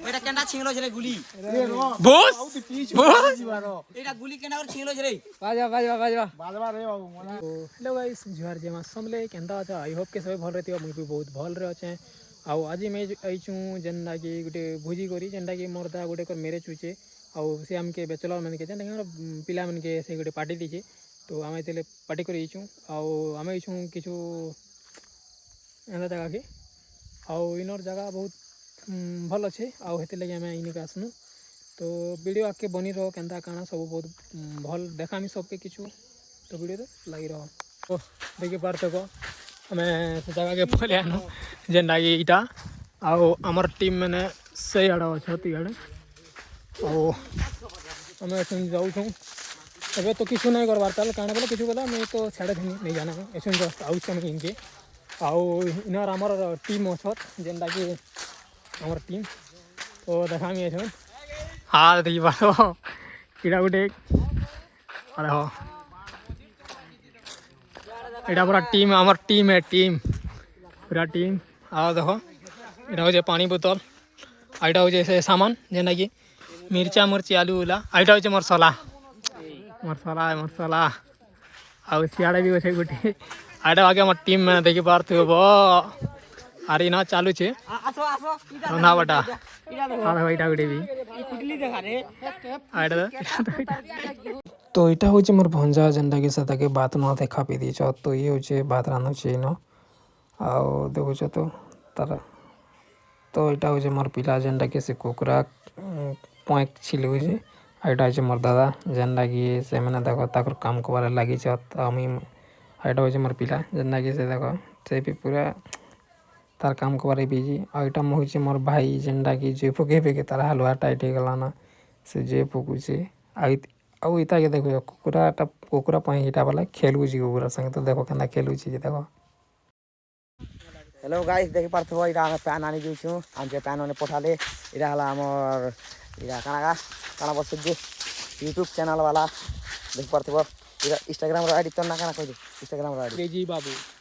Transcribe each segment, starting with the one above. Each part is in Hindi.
এটা কেনটা ছিংলো রে গুলি বস এটা গুলি কেনা করে ছিংলো রে बाजवा बाजवा बाजवा बाजवा रे बाबू मोला हेलो गाइस जुहार जे समले केंदा अच्छा आई होप के सब भल रहती मुई भी बहुत भल रे अच्छे आउ आज मैं आईचु जेनटा कि गोटे भोजी करी जेनटा कि मोर दा गोटे मैरेज होचे आउ से हमके बैचलर मन के जेनटा पिला मन के से गोटे पार्टी दीचे तो आम तेले पार्टी कर आउ आम आईचु किछु एंदा जगह के आउ इनर जगह बहुत भल अच्छे आउ हेते लगे आम इनके आसनु तो वीडियो आके बनी रहो केंदा काना सब बहुत भल देखामी सबके किछु तो वीडियो तो लगी रहो तो देखि पारते को हमें से जगह के पहले आनो जेनटा कि इटा आउ हमर टीम मैंने सही आड़ अच्छी आड़े आउ आम जाऊँ एबे तो किछु नहीं करवार ताल काना बोले किछु बोला मैं तो छाड़े थी नहीं जाना ऐसे जस्ट आउच इनके आउ इनर आमर टीम अच्छत जेनटा कि आमर टीम तो देखामी ऐसे हाँ देखी पारो इटा गोटे अरे हो इटा पूरा टीम आमर टीम है टीम पूरा टीम आओ देखो इटा हो पानी बोतल आईटा हो से सामान जेना कि मिर्चा मुर्ची आलू उला आईटा हो मरसला मरसला मरसला आउ सियाड़े भी अच्छे गोटे आईटा आगे आम टीम में देखी पार्थ आरे ना चालू छे रंधा बटा इटा गोटे भी तो यहाँ हूँ मोर भंजा जेनटा कि से भात न देखा पी दीच तो ये हूँ भात रांधुचे इन आउ देखुच तो तार तो यहाँ हूँ मोर पिला जेनटा कि से कुकुरा पॉइंट छिलुचे यहाँ हूँ मोर दादा जेनटा कि से मैंने देख ताकर काम कबार लगी यहाँ हूँ मोर पिला जेनटा कि से देख से भी पूरा तार काम कबार बिजी आईटा हूँ मोर भाई जेनटा कि जे फुके फेके तार हालुआ टाइट हो गलाना से जे फुकुचे आउ इता के देखो कुकुरा इटा वाला खेलुची कुकुरा संगे तो देखो केना खेलुची देखो हेलो गाइस देखि पारथबो इटा हम पैन आनी दिछु हम जे पैन ओने पठाले इटा हला हमर इटा काना बस जे यूट्यूब चैनल वाला देखि पारथबो इटा इंस्टाग्राम रो आईडी तो ना काना कहि इंस्टाग्राम रो आईडी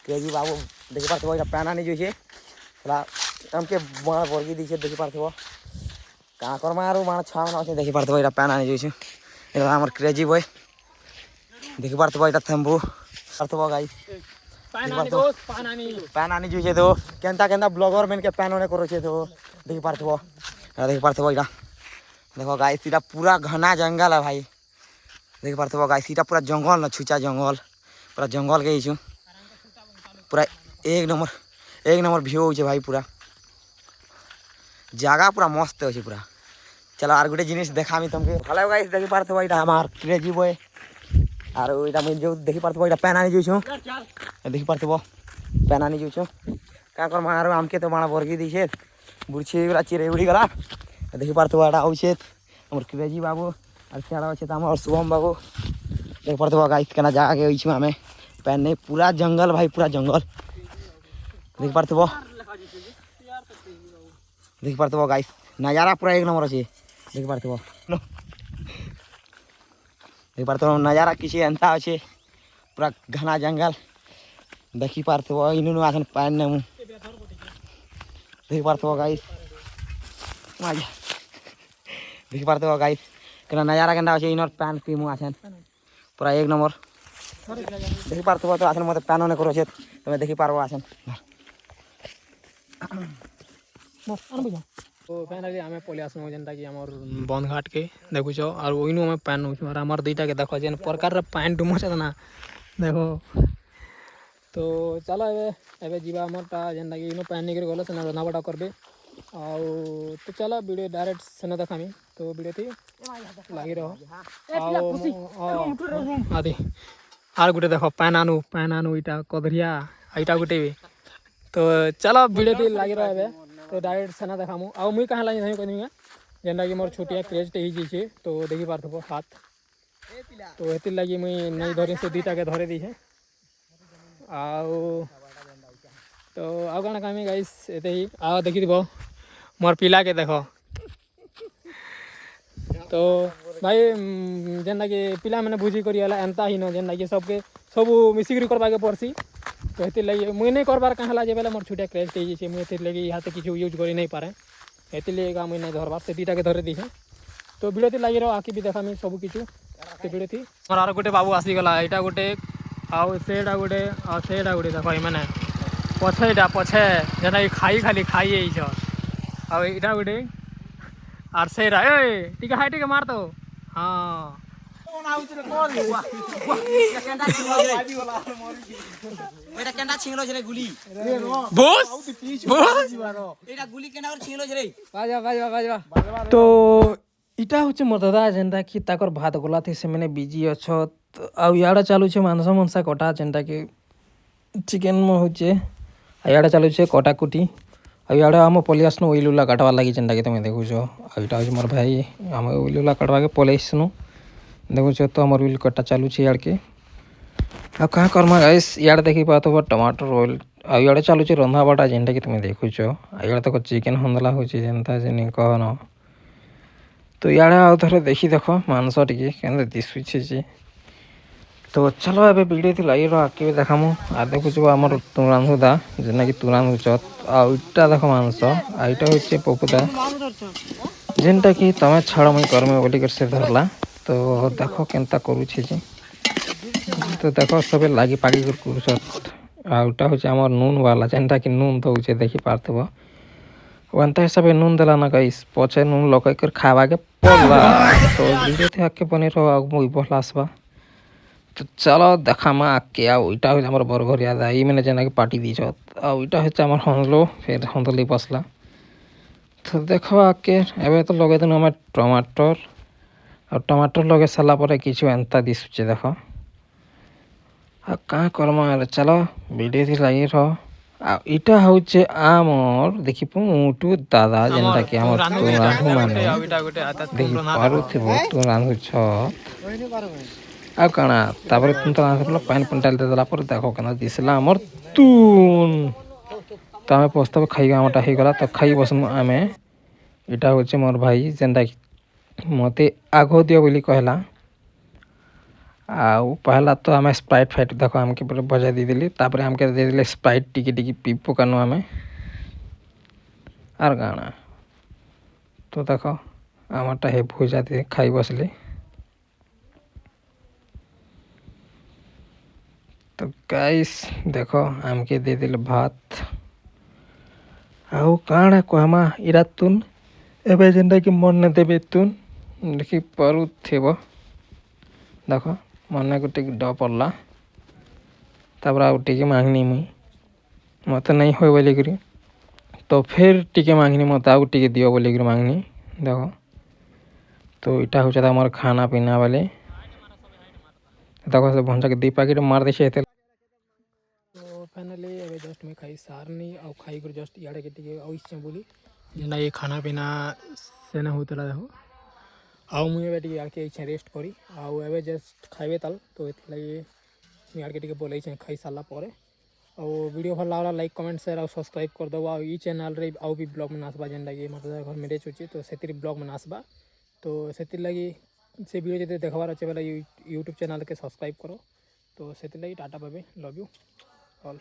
केजी बाबू देखि पारथबो इटा पैन आनी दिछु हला हमके बड़ बर्गी दिछु देखि पारथबो का कर मारू मार छा मन अछि देखि पारथबो इटा पैन आनी दिछु इटा हमर क्रेजी बॉय देखि पारथबो इटा थंबू पारथबो गाइस पैन आनी जुजे तो केनता केनता ब्लॉगर मेन के पैन ओने करो छे तो देखि पारथबो इटा देखो गाइस इटा पूरा घना जंगल है भाई देखि पारथबो गाइस इटा पूरा जंगल न छुचा जंगल पूरा जंगल के छु पूरा एक नंबर व्यू हो छे भाई पूरा जगह पूरा मस्त हो छे पूरा चलो आर गुटे जिनिस देखामी तुमके हेलो गाइस देखि पारथबो इटा हमार क्रेजी बॉय आर इटा मैं जो देखि पारथबो इटा पैन आनी जुछु देखि पारथबो पैन आनी जुछु का कर मारो हमके तो माणा बर्गी दिछे बुरछी गला चिरे उड़ी गला देखि पारथबो एटा होछे हमर क्रेजी बाबू आर छाड़ा होछे त हमर शुभम बाबू देखि पारथबो गाइस केना जागा के होइछु हमें पैन नहीं पूरा जंगल भाई पूरा जंगल देखि पारथबो गाइस नजारा पूरा एक नंबर अछि देखि पारथबो देखि पारथबो नजारा किछि एंता अछि पूरा घना जंगल देखि पारथबो इनु आसन पैन नेमु देखि पारथबो गाइस मजा देखि पारथबो गाइस केना नजारा केनता अछि इनर पैन पीमु आसन पूरा एक नंबर देखि पारथबो तो आसन मते पैन ओने करो छे तमे देखि पारबो आसन तो फाइनली आम पलि आसनु जेनटा कि आमर बंद घाट के देखुच और ओइनु आम पैन नौछु और आमर दुईटा के देखो जेन प्रकार पैन डुमुछ ना देखो तो चलो एबे जीवा आमरटा जेनटा कि इनु पैन निकरी गलो सेना रनाबटा करबे आउ तो चलो वीडियो डायरेक्ट सेना देखामी तो वीडियो थी लगी रहो आदि आर गुटे देखो पैन आनु इटा कदरिया इटा गुटे भी तो चलो वीडियो थी लगी रहो एबे तो डायरेक्ट सेना देखामु आउ मुई कहाँ लाइन नहीं कहनी जेनटा कि मोर छोटिया क्रेजटे ही जाइए तो देखी पारथबो हाथ तो हेतिर लगी मुई नहीं धरी से दुईटा के धरे दीछे आउ तो आउ काना कहमी गाइस एते ही आओ देखी दिबो मोर पिला के देखो तो भाई जेनटा कि पिला मैंने बुझी करी एंता ही न जेनटा कि सबके सब मिसिकी करवा के पड़सी तो ये लगे मुझे नहीं करबार कहाँ जे बेले मोर छुटिया क्रैश हो जाए मुझे लगे यहाँ किसी यूज कर नहीं पारे ये मुझे नहीं धरबार से दुटा के धरे दी तो भिडियो लगी रहो आखि भी देखा सब किचु तो भिडियो थी मोर आर गोटे बाबू आसीगला यहाँ गोटे आउ सेटा गोटे आ सेटा गोटे देख मैंने पछे यहाँ पछे जेना कि खाई खाली खाई आईटा गोटे आर सेटा टीके हाई टीके मार तो हाँ तो इटा हूँ मोर दादा जेनटा कि ताकर भात गला थी से मैंने बिजी अच्छ आउ इड़ा चलुचे मांस मनसा कटा जेनटा कि चिकेन में होचे इड़ा चलुचे कटाकुटी इड़ा आम पलि आसनु उइलुला काटवार लगी जेनटा कि तुम देखुच आईटा हूँ मोर भाई आम उइलुला काटवा के पलि आसनु देखुच तो आम उइल कटा चलुचे इड़ के आ क्या करमा गाइस इड़ देखी पाथब टमाटर ऑयल इड़े चलुचे रंधा बाटा जेनटा कि तुम देखुच इड़ तक चिकेन हंदला हो जेनता जे कहन तो इड़े आउ थे देखी देख मांस टी के दिशुचे जे तो चलो ए भिडियो थी लगी आगे देखामु आ देखुच आम तू रांधुदा जेना कि तू रांधुच आईटा देख मांस आईटा हूँ पपुदा जेनटा कि तमें छाड़ मुई करमे बोलिक से धरला तो देख केनता करुचे जे तो देख सब लगी पागी कर आउटा हूँ आम नून वाला जेनटा कि नून दौचे देखी पार्थब वंता हिसाब नून देला ना गाइस पचे नून लगे कर खावा के पड़ला तो वीडियो थे आके बनी रहो आगे भला आसबा तो चलो देखामा आके आईटा हूँ आम बरघर याद आई मैंने जेना कि पार्टी दीच आईटा हूँ आम हंसलो फिर हंसली बसला तो देख आके एवं तो लगे दिन आम टमाटर और टमाटर लगे सारा पर किसी एंता दिशुचे देख आ क्या करमा चलो वीडियो थी लगी रहो इटा हूँ आमर देखी उठू दादा जेनटा कि आम तू रांधु माने देखी पारुथिब तू रांधुछ आ काना तापर तुम तो रांधुल पानी पानी डाल देला पर देखो केना दिसला आमर तून तो आम प्रस्ताव खाई आमटा हो गला तो खाई बसमु आम इटा हूँ मोर भाई जेनटा कि मते आग दियो बोली कहला आउ पहला तो आम स्प्राइट फाइट देख आमके पूरा बजा देदेली तापर आमके दे देले स्प्राइट टिके टिके पी पकानु आम आर गाना तो देख आमटा हे भुजा दे खाई बसली तो गाइस देख आमके दे देले भात आउ काଣା कहमा इरा तुन एबे जेनटा कि मन ने देबे तुन देखि पारु थेबो देख मन को टिक ड पड़ला तापर आउ टिके मांगनी मुई मत नहीं हो बोलिक तो फिर टिके मांगनी मत आउ टिके दियो बोलिक मांगनी देख तो इटा हूँ आम खाना पीना वाले देख से भंजा के दी पैकेट मार दे तो फाइनली अबे जस्ट मैं खाई सारनी और खाई कर जस्ट इड़े के टिके आइछे बोली जेना ये खाना पीना सेना होतला देखो आउ मुझे एबे टिके आके आइछे रेस्ट करी आउ एबे जस्ट खाइबे ताल तो एथि लगे मुझे आके टिके बोलै छे खाई सारला परे और वीडियो भल लागला लाइक कमेंट शेयर और सब्सक्राइब कर दो और ई चैनल रे आउ भी ब्लॉग में आसबा जेन लगे मतलब घर मैरिज होची तो सेतिर ब्लॉग में आसबा तो सेतिर लगी से वीडियो जब देखबार अच्छे बेला यूट्यूब चैनल के सब्सक्राइब करो तो सेतिर लगी tata bye bye love you all.